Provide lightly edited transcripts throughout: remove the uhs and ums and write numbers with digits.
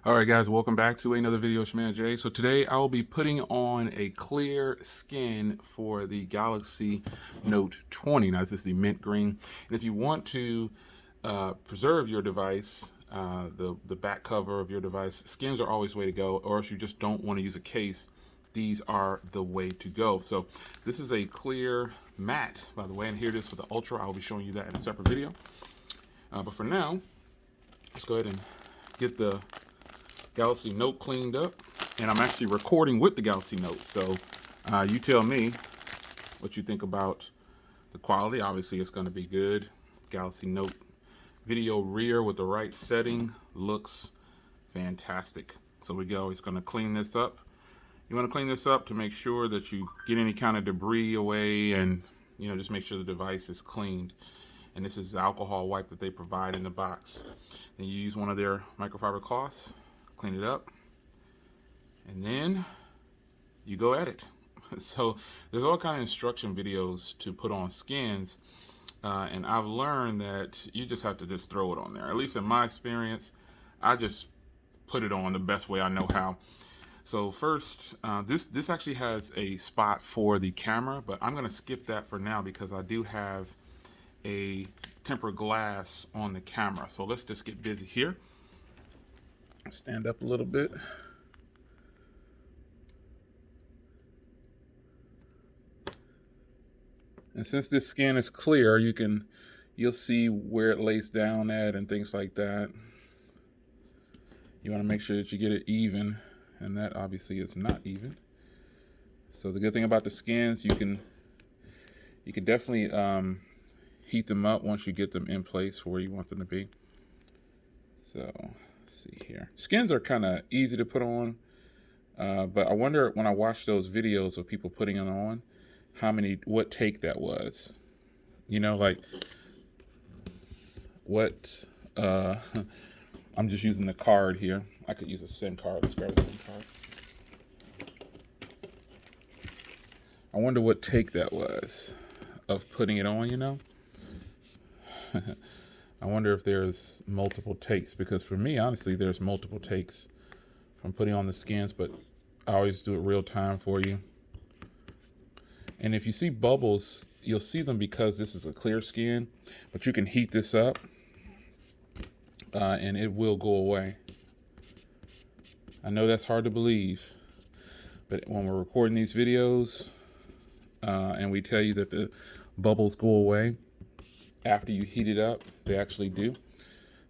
All right, guys, welcome back to another video. It's your man Jay. So today I will be putting on a clear skin for the Galaxy Note 20. Now this is the mint green, and if you want to preserve your device, the back cover of your device, skins are always the way to go. Or if you just don't want to use a case, these are the way to go. So this is a clear matte, by the way, and here it is for the Ultra. I will be showing you that in a separate video. But for now, let's go ahead and get the Galaxy Note cleaned up, and I'm actually recording with the Galaxy Note, so you tell me what you think about the quality. Obviously it's going to be good. Galaxy Note video rear with the right setting looks fantastic. So we go, it's going to clean this up. You want to clean this up to make sure that you get any kind of debris away, and just make sure the device is cleaned. And this is the alcohol wipe that they provide in the box. And you use one of their microfiber cloths, clean it up, and then you go at it. So there's all kind of instruction videos to put on skins, and I've learned that you just have to just throw it on there. At least in my experience, I just put it on the best way I know how. So first, this actually has a spot for the camera, but I'm going to skip that for now because I do have a tempered glass on the camera. So let's just get busy here. Stand up a little bit. And since this skin is clear, you'll see where it lays down at and things like that. You want to make sure that you get it even, and that obviously is not even. So the good thing about the skins, you can definitely heat them up once you get them in place where you want them to be. So see here, skins are kind of easy to put on, but I wonder when I watch those videos of people putting it on, what take that was, like what I'm just using the card here. I could use a SIM card. Let's grab a SIM card. I wonder what take that was of putting it on. I wonder if there's multiple takes, because for me, honestly, there's multiple takes from putting on the skins, but I always do it real time for you. And if you see bubbles, you'll see them because this is a clear skin, but you can heat this up and it will go away. I know that's hard to believe, but when we're recording these videos and we tell you that the bubbles go away after you heat it up, they actually do.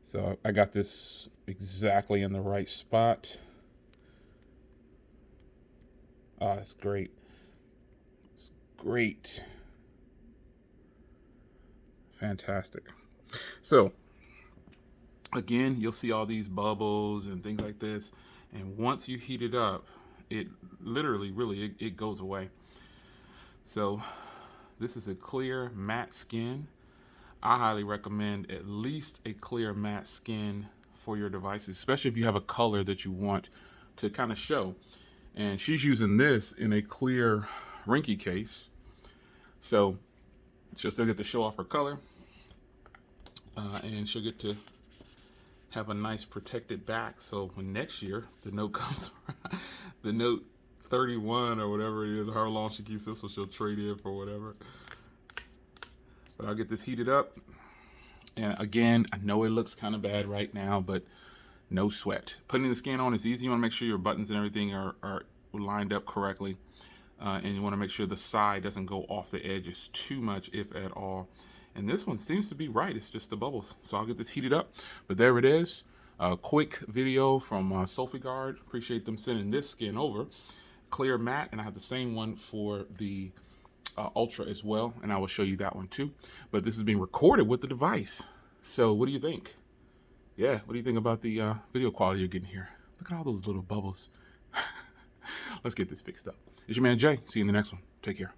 So I got this exactly in the right spot. Ah, it's great. It's great. Fantastic. So again, you'll see all these bubbles and things like this, and once you heat it up, it literally it goes away. So this is a clear matte skin. I highly recommend at least a clear matte skin for your devices, especially if you have a color that you want to kind of show. And she's using this in a clear Rinky case, so she'll still get to show off her color, and she'll get to have a nice protected back. So when next year the Note comes around, the Note 31 or whatever it is, how long she keeps this, so she'll trade in for whatever. But I'll get this heated up. And again, I know it looks kind of bad right now, but no sweat. Putting the skin on is easy. You want to make sure your buttons and everything are lined up correctly. And you want to make sure the side doesn't go off the edges too much, if at all. And this one seems to be right. It's just the bubbles. So I'll get this heated up. But there it is. A quick video from Sofiguard. Appreciate them sending this skin over. Clear matte. And I have the same one for the Ultra as well, and I will show you that one too. But this is being recorded with the device. So what do you think? Yeah, what do you think about the video quality you're getting here? Look at all those little bubbles. Let's get this fixed up. It's your man Jay. See you in the next one. Take care.